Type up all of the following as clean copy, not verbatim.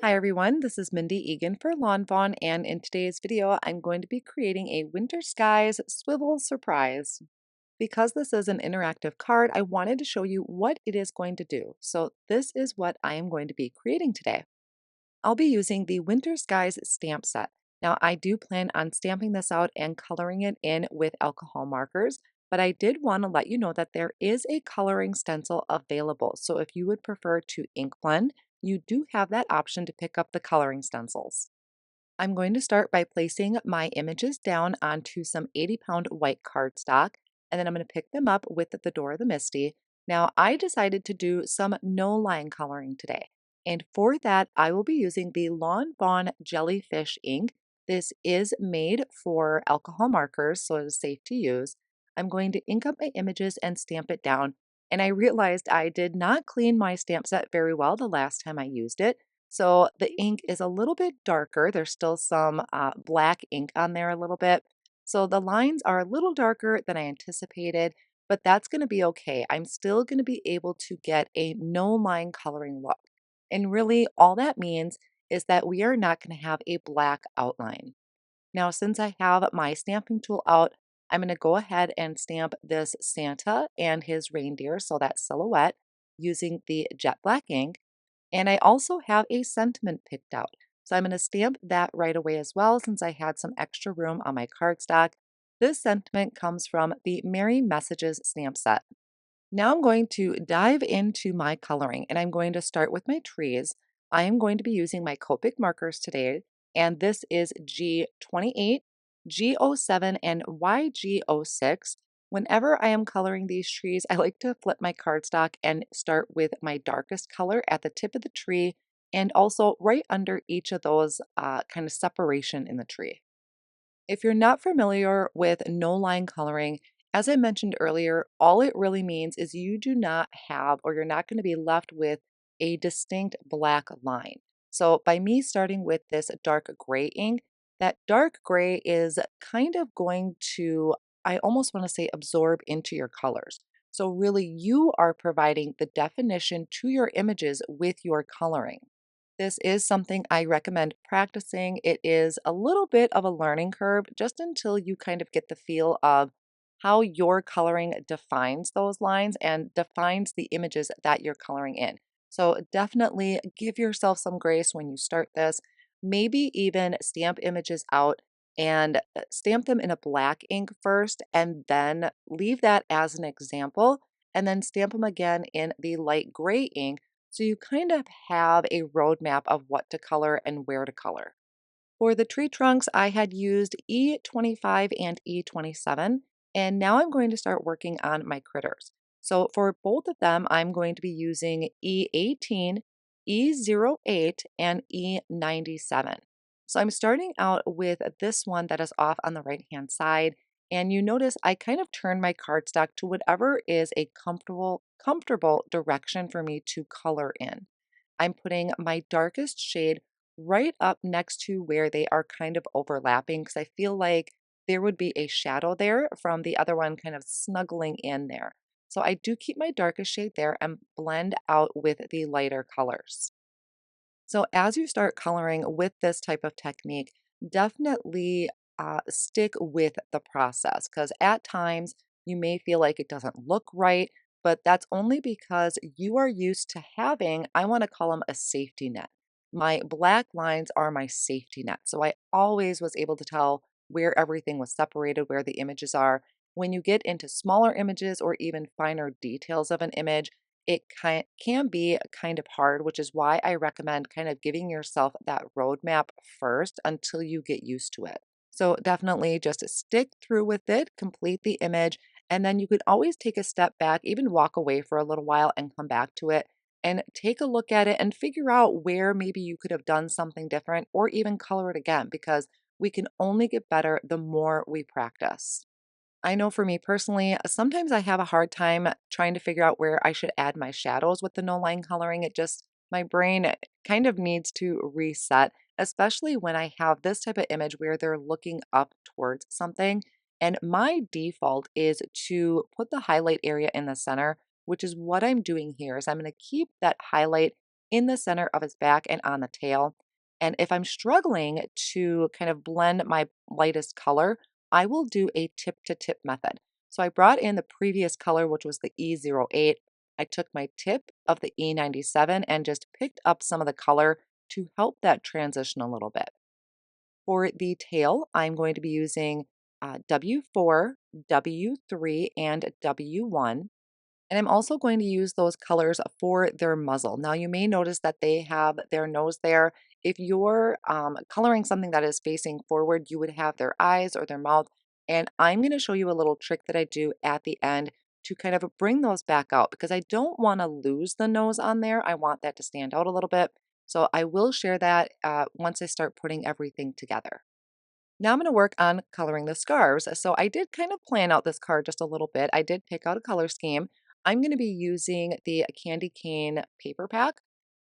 Hi everyone, this is Mindy Egan for lawnfawn, and in today's video I'm going to be creating a winter skies swivel surprise. Because this is an interactive card, I wanted to show you what it is going to do. So this is what I am going to be creating today. I'll be using the Winter Skies stamp set. Now I do plan on stamping this out and coloring it in with alcohol markers, but I did want to let you know that there is a coloring stencil available. So if you would prefer to ink blend, you do have that option to pick up the coloring stencils. I'm going to start by placing my images down onto some 80-pound white cardstock, and then I'm going to pick them up with the door of the MISTI. Now, I decided to do some no-line coloring today, and for that, I will be using the lawnfawn jellyfish ink. This is made for alcohol markers, so it is safe to use. I'm going to ink up my images and stamp it down, and I realized I did not clean my stamp set very well the last time I used it. So the ink is a little bit darker. There's still some black ink on there a little bit. So the lines are a little darker than I anticipated, but that's going to be okay. I'm still going to be able to get a no line coloring look. And really all that means is that we are not going to have a black outline. Now, since I have my stamping tool out, I'm going to go ahead and stamp this Santa and his reindeer, so that silhouette, using the jet black ink. And I also have a sentiment picked out. So I'm going to stamp that right away as well since I had some extra room on my cardstock. This sentiment comes from the Merry Messages stamp set. Now I'm going to dive into my coloring and I'm going to start with my trees. I am going to be using my Copic markers today, and this is G28, G07, and YG06. Whenever I am coloring these trees, I like to flip my cardstock and start with my darkest color at the tip of the tree and also right under each of those kind of separation in the tree. If you're not familiar with no line coloring, as I mentioned earlier, all it really means is you do not have, or you're not going to be left with a distinct black line. So by me starting with this dark gray ink, that dark gray is kind of going to, I almost want to say, absorb into your colors. So really you are providing the definition to your images with your coloring. This is something I recommend practicing. It is a little bit of a learning curve just until you kind of get the feel of how your coloring defines those lines and defines the images that you're coloring in. So definitely give yourself some grace when you start this. Maybe even stamp images out and stamp them in a black ink first and then leave that as an example and then stamp them again in the light gray ink so you kind of have a roadmap of what to color and where to color. For the tree trunks, I had used E25 and E27, and now I'm going to start working on my critters. So for both of them, I'm going to be using E18, E08, and E97. So I'm starting out with this one that is off on the right-hand side, and you notice I kind of turn my cardstock to whatever is a comfortable direction for me to color in. I'm putting my darkest shade right up next to where they are kind of overlapping because I feel like there would be a shadow there from the other one kind of snuggling in there. So I do keep my darkest shade there and blend out with the lighter colors. So as you start coloring with this type of technique, definitely stick with the process because at times you may feel like it doesn't look right, but that's only because you are used to having, I want to call them a safety net. My black lines are my safety net. So I always was able to tell where everything was separated, where the images are. When you get into smaller images or even finer details of an image, it can be kind of hard, which is why I recommend kind of giving yourself that roadmap first until you get used to it. So definitely just stick through with it, complete the image, and then you could always take a step back, even walk away for a little while and come back to it and take a look at it and figure out where maybe you could have done something different or even color it again because we can only get better the more we practice. I know for me personally, sometimes I have a hard time trying to figure out where I should add my shadows with the no line coloring. It just, my brain kind of needs to reset, especially when I have this type of image where they're looking up towards something. And my default is to put the highlight area in the center, which is what I'm doing here. Is I'm going to keep that highlight in the center of his back and on the tail. And if I'm struggling to kind of blend my lightest color, I will do a tip to tip method. So I brought in the previous color, which was the E08. I took my tip of the E97 and just picked up some of the color to help that transition a little bit. For the tail, I'm going to be using W4, W3, and W1. And I'm also going to use those colors for their muzzle. Now, you may notice that they have their nose there. If you're coloring something that is facing forward, you would have their eyes or their mouth. And I'm going to show you a little trick that I do at the end to kind of bring those back out because I don't want to lose the nose on there. I want that to stand out a little bit. So I will share that once I start putting everything together. Now I'm going to work on coloring the scarves. So I did kind of plan out this card just a little bit. I did pick out a color scheme. I'm going to be using the candy cane paper pack,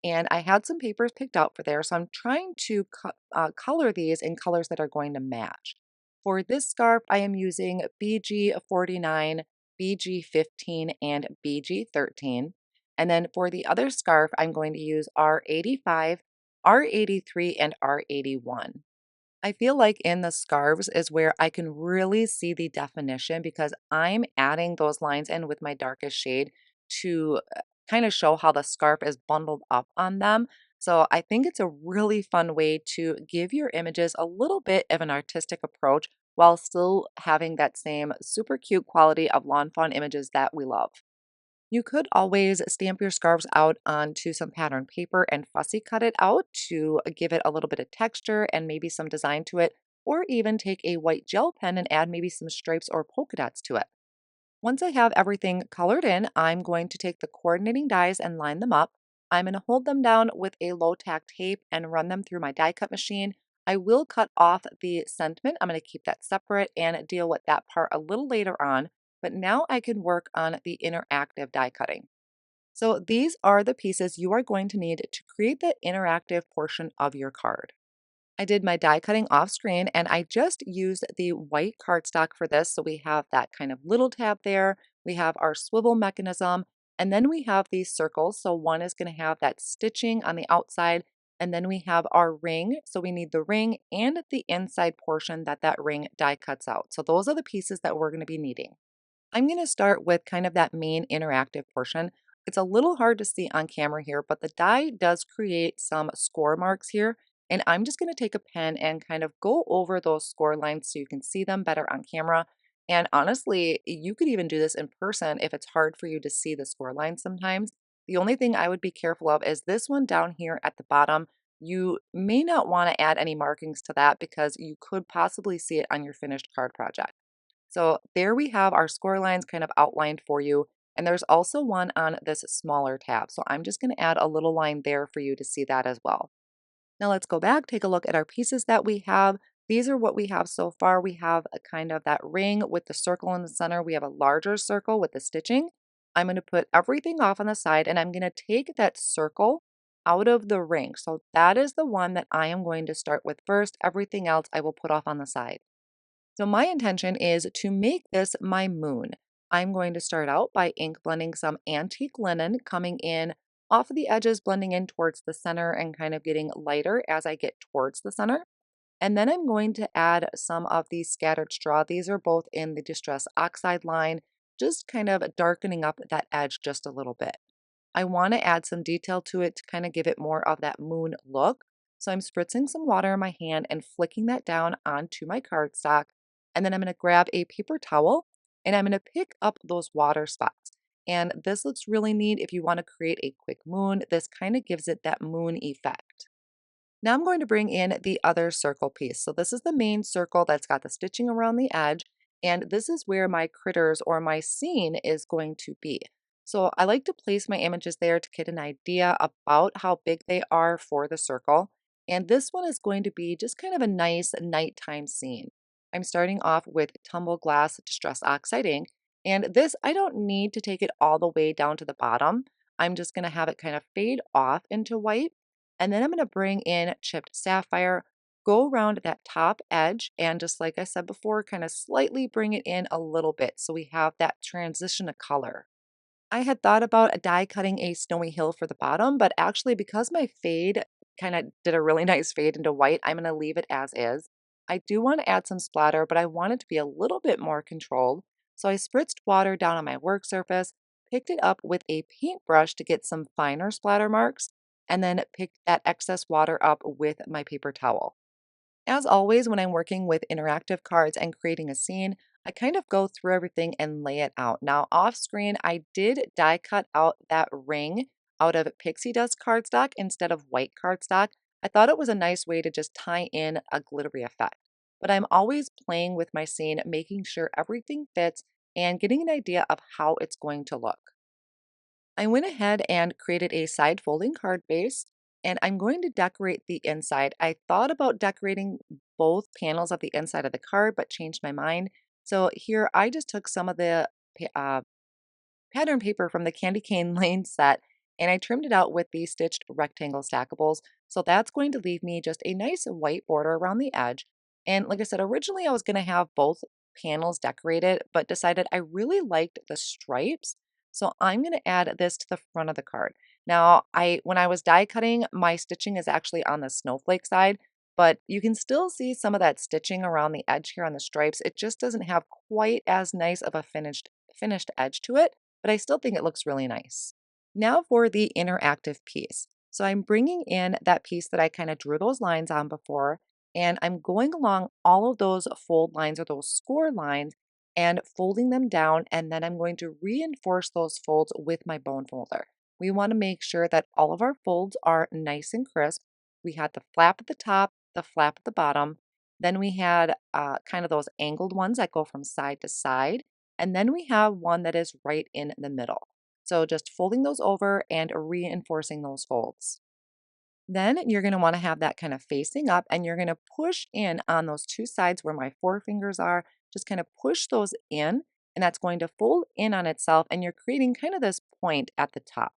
and I had some papers picked out for there. So I'm trying to color these in colors that are going to match. For this scarf, I am using BG49, BG15, and BG13. And then for the other scarf, I'm going to use R85, R83, and R81. I feel like in the scarves is where I can really see the definition because I'm adding those lines in with my darkest shade to kind of show how the scarf is bundled up on them. So I think it's a really fun way to give your images a little bit of an artistic approach while still having that same super cute quality of lawn fawn images that we love. You could always stamp your scarves out onto some pattern paper and fussy cut it out to give it a little bit of texture and maybe some design to it, or even take a white gel pen and add maybe some stripes or polka dots to it. Once I have everything colored in, I'm going to take the coordinating dies and line them up. I'm going to hold them down with a low tack tape and run them through my die cut machine. I will cut off the sentiment. I'm going to keep that separate and deal with that part a little later on. But now I can work on the interactive die cutting. So these are the pieces you are going to need to create the interactive portion of your card. I did my die cutting off screen and I just used the white cardstock for this. So we have that kind of little tab there. We have our swivel mechanism and then we have these circles. So one is going to have that stitching on the outside and then we have our ring. So we need the ring and the inside portion that that ring die cuts out. So those are the pieces that we're going to be needing. I'm going to start with kind of that main interactive portion. It's a little hard to see on camera here, but the die does create some score marks here. And I'm just going to take a pen and kind of go over those score lines so you can see them better on camera. And honestly, you could even do this in person if it's hard for you to see the score lines sometimes. The only thing I would be careful of is this one down here at the bottom. You may not want to add any markings to that because you could possibly see it on your finished card project. So there we have our score lines kind of outlined for you. And there's also one on this smaller tab. So I'm just going to add a little line there for you to see that as well. Now let's go back, take a look at our pieces that we have. These are what we have so far. We have a kind of that ring with the circle in the center. We have a larger circle with the stitching. I'm going to put everything off on the side and I'm going to take that circle out of the ring. So that is the one that I am going to start with first. Everything else I will put off on the side. So my intention is to make this my moon. I'm going to start out by ink blending some antique linen, coming in off of the edges, blending in towards the center and kind of getting lighter as I get towards the center. And then I'm going to add some of these scattered straw. These are both in the Distress Oxide line, just kind of darkening up that edge just a little bit. I want to add some detail to it to kind of give it more of that moon look. So I'm spritzing some water in my hand and flicking that down onto my cardstock. And then I'm going to grab a paper towel and I'm going to pick up those water spots. And this looks really neat if you want to create a quick moon. This kind of gives it that moon effect. Now I'm going to bring in the other circle piece. So this is the main circle that's got the stitching around the edge, and this is where my critters or my scene is going to be. So I like to place my images there to get an idea about how big they are for the circle. And this one is going to be just kind of a nice nighttime scene. I'm starting off with Tumble Glass Distress Oxide ink, and this I don't need to take it all the way down to the bottom. I'm just going to have it kind of fade off into white. And then I'm going to bring in chipped sapphire, go around that top edge, and just like I said before, kind of slightly bring it in a little bit so we have that transition of color. I had thought about die cutting a snowy hill for the bottom, but actually because my fade kind of did a really nice fade into white, I'm going to leave it as is. I do want to add some splatter, but I want it to be a little bit more controlled. So I spritzed water down on my work surface, picked it up with a paintbrush to get some finer splatter marks, and then picked that excess water up with my paper towel. As always, when I'm working with interactive cards and creating a scene, I kind of go through everything and lay it out. Now, off screen, I did die cut out that ring out of pixie dust cardstock instead of white cardstock. I thought it was a nice way to just tie in a glittery effect. But I'm always playing with my scene, making sure everything fits and getting an idea of how it's going to look. I went ahead and created a side folding card base, and I'm going to decorate the inside. I thought about decorating both panels of the inside of the card, but changed my mind. So here I just took some of the pattern paper from the Candy Cane Lane set, and I trimmed it out with the stitched rectangle stackables. So that's going to leave me just a nice white border around the edge. And like I said, originally I was going to have both panels decorated, but decided I really liked the stripes. So I'm going to add this to the front of the card. Now, when I was die cutting, my stitching is actually on the snowflake side, but you can still see some of that stitching around the edge here on the stripes. It just doesn't have quite as nice of a finished edge to it, but I still think it looks really nice. Now for the interactive piece. So I'm bringing in that piece that I kind of drew those lines on before, and I'm going along all of those fold lines or those score lines and folding them down, and then I'm going to reinforce those folds with my bone folder. We want to make sure that all of our folds are nice and crisp. We had the flap at the top, the flap at the bottom. Then we had kind of those angled ones that go from side to side. And then we have one that is right in the middle. So just folding those over and reinforcing those folds. Then you're going to want to have that kind of facing up and you're going to push in on those two sides where my forefingers are. Just kind of push those in and that's going to fold in on itself and you're creating kind of this point at the top.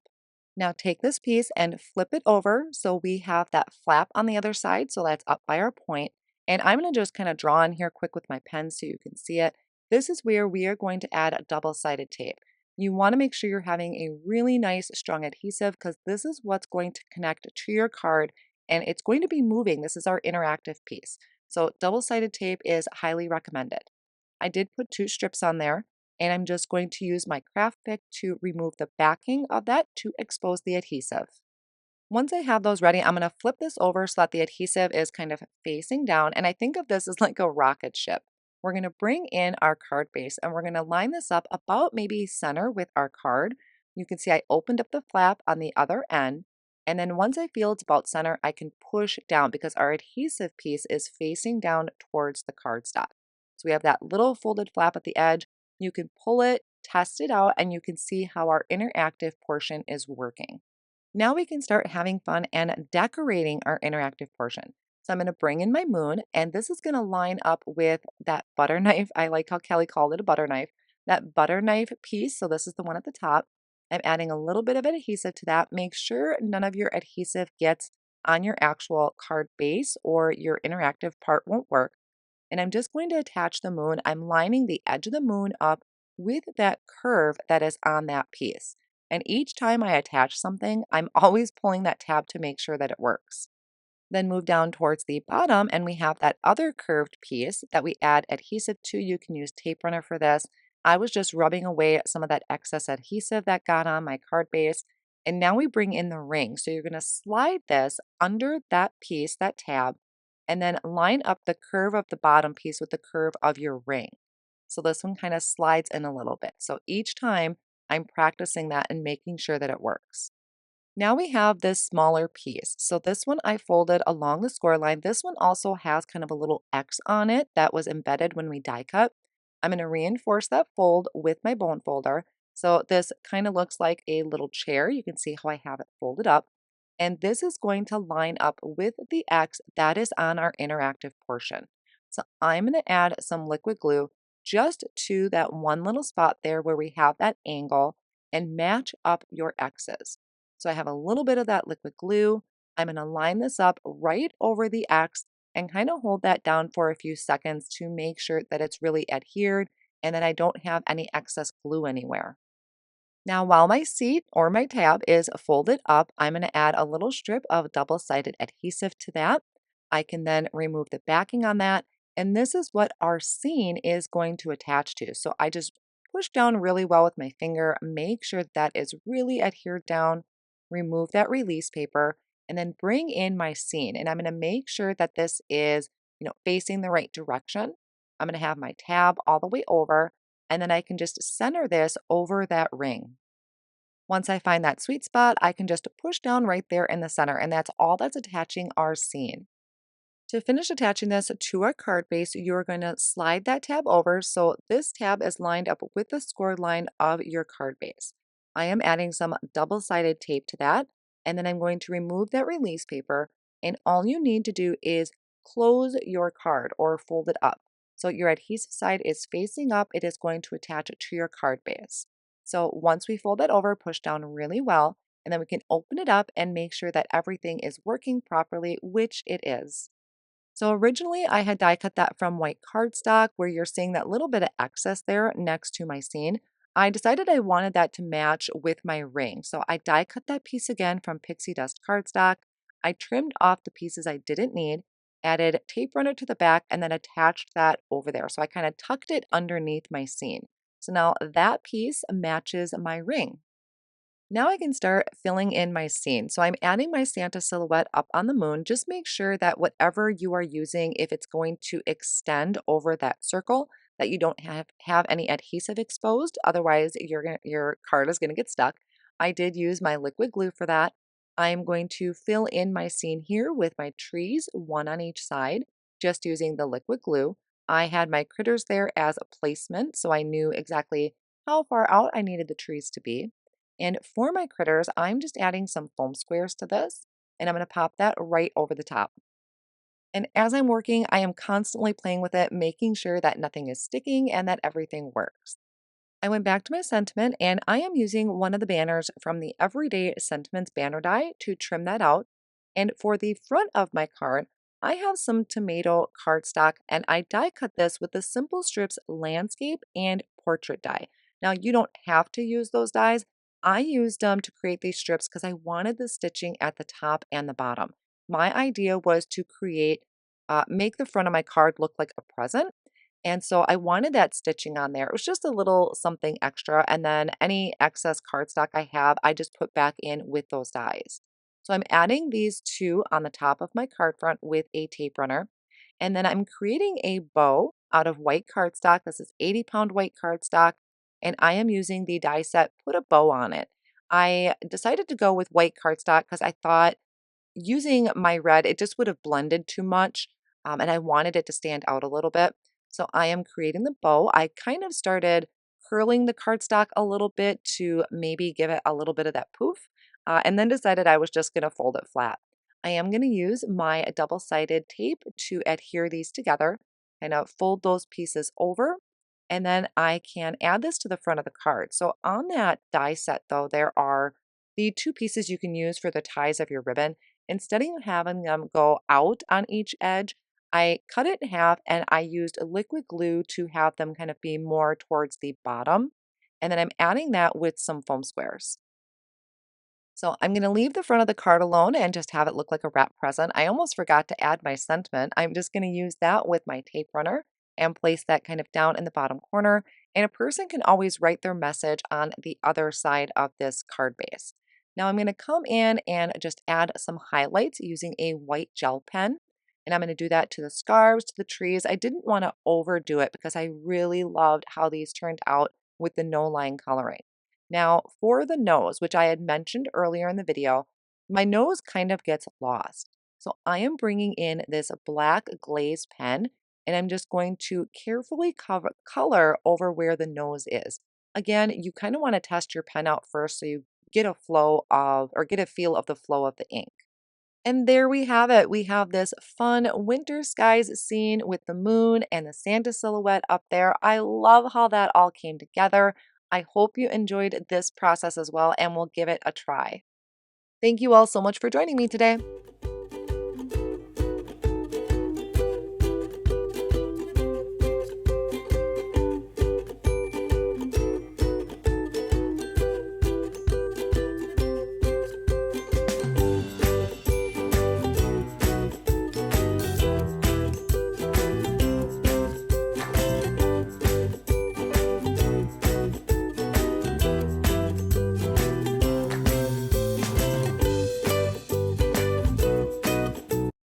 Now take this piece and flip it over so we have that flap on the other side, so that's up by our point. And I'm going to just kind of draw in here quick with my pen so you can see it. This is where we are going to add a double-sided tape. You want to make sure you're having a really nice strong adhesive because this is what's going to connect to your card and it's going to be moving. This is our interactive piece. So double-sided tape is highly recommended. I did put two strips on there and I'm just going to use my craft pick to remove the backing of that to expose the adhesive. Once I have those ready, I'm going to flip this over so that the adhesive is kind of facing down. And I think of this as like a rocket ship. We're going to bring in our card base and we're going to line this up about maybe center with our card. You can see I opened up the flap on the other end. And then once I feel it's about center, I can push down because our adhesive piece is facing down towards the cardstock. So we have that little folded flap at the edge. You can pull it, test it out, and you can see how our interactive portion is working. Now we can start having fun and decorating our interactive portion. So I'm going to bring in my moon, and this is going to line up with that butter knife. I like how Kelly called it a butter knife. That butter knife piece, so this is the one at the top. I'm adding a little bit of adhesive to that. Make sure none of your adhesive gets on your actual card base or your interactive part won't work. And I'm just going to attach the moon. I'm lining the edge of the moon up with that curve that is on that piece. And each time I attach something, I'm always pulling that tab to make sure that it works. Then move down towards the bottom and we have that other curved piece that we add adhesive to. You can use tape runner for this. I was just rubbing away some of that excess adhesive that got on my card base. And now we bring in the ring. So you're going to slide this under that piece, that tab, and then line up the curve of the bottom piece with the curve of your ring. So this one kind of slides in a little bit. So each time I'm practicing that and making sure that it works. Now we have this smaller piece. So this one I folded along the score line. This one also has kind of a little X on it that was embedded when we die cut. I'm going to reinforce that fold with my bone folder. So this kind of looks like a little chair. You can see how I have it folded up. And this is going to line up with the X that is on our interactive portion. So I'm going to add some liquid glue just to that one little spot there where we have that angle and match up your X's. So I have a little bit of that liquid glue. I'm going to line this up right over the X and kind of hold that down for a few seconds to make sure that it's really adhered and that I don't have any excess glue anywhere. Now, while my seat or my tab is folded up, I'm going to add a little strip of double-sided adhesive to that. I can then remove the backing on that, and this is what our scene is going to attach to. So I just push down really well with my finger, make sure that is really adhered down, remove that release paper, and then bring in my scene. And I'm going to make sure that this is, facing the right direction. I'm going to have my tab all the way over, and then I can just center this over that ring. Once I find that sweet spot, I can just push down right there in the center, and that's all that's attaching our scene. To finish attaching this to our card base, you're going to slide that tab over so this tab is lined up with the score line of your card base. I am adding some double-sided tape to that, and then I'm going to remove that release paper, and all you need to do is close your card or fold it up. So your adhesive side is facing up, it is going to attach it to your card base. So once we fold it over, push down really well, and then we can open it up and make sure that everything is working properly, which it is. So originally I had die cut that from white cardstock where you're seeing that little bit of excess there next to my scene. I decided I wanted that to match with my ring. So I die cut that piece again from pixie dust cardstock. I trimmed off the pieces I didn't need, added tape runner to the back, and then attached that over there. So I kind of tucked it underneath my scene. So now that piece matches my ring. Now I can start filling in my scene. So I'm adding my Santa silhouette up on the moon. Just make sure that whatever you are using, if it's going to extend over that circle, that you don't have any adhesive exposed. Otherwise, your card is gonna get stuck. I did use my liquid glue for that. I'm going to fill in my scene here with my trees, one on each side, just using the liquid glue. I had my critters there as a placement, so I knew exactly how far out I needed the trees to be. And for my critters, I'm just adding some foam squares to this, and I'm going to pop that right over the top. And as I'm working, I am constantly playing with it, making sure that nothing is sticking and that everything works. I went back to my sentiment and I am using one of the banners from the Everyday Sentiments banner die to trim that out. And for the front of my card, I have some tomato cardstock and I die cut this with the Simple Strips landscape and portrait die. Now you don't have to use those dies. I used them to create these strips because I wanted the stitching at the top and the bottom. My idea was to make the front of my card look like a present, and so I wanted that stitching on there. It was just a little something extra. And then any excess cardstock I have, I just put back in with those dies. So I'm adding these two on the top of my card front with a tape runner. And then I'm creating a bow out of white cardstock. This is 80-pound white cardstock. And I am using the die set, put a bow on it. I decided to go with white cardstock because I thought using my red, it just would have blended too much, and I wanted it to stand out a little bit. So I am creating the bow. I kind of started curling the cardstock a little bit to maybe give it a little bit of that poof, and then decided I was just going to fold it flat. I am going to use my double-sided tape to adhere these together, kind of fold those pieces over, and then I can add this to the front of the card. So on that die set though, there are the two pieces you can use for the ties of your ribbon. Instead of having them go out on each edge, I cut it in half and I used liquid glue to have them kind of be more towards the bottom. And then I'm adding that with some foam squares. So I'm going to leave the front of the card alone and just have it look like a wrap present. I almost forgot to add my sentiment. I'm just going to use that with my tape runner and place that kind of down in the bottom corner. And a person can always write their message on the other side of this card base. Now I'm going to come in and just add some highlights using a white gel pen. And I'm going to do that to the scarves, to the trees. I didn't want to overdo it because I really loved how these turned out with the no line coloring. Now, for the nose, which I had mentioned earlier in the video, my nose kind of gets lost. So I am bringing in this black glaze pen and I'm just going to carefully color over where the nose is. Again, you kind of want to test your pen out first so you get a flow of, or get a feel of the flow of the ink. And there we have it. We have this fun winter skies scene with the moon and the Santa silhouette up there. I love how that all came together. I hope you enjoyed this process as well and will give it a try. Thank you all so much for joining me today.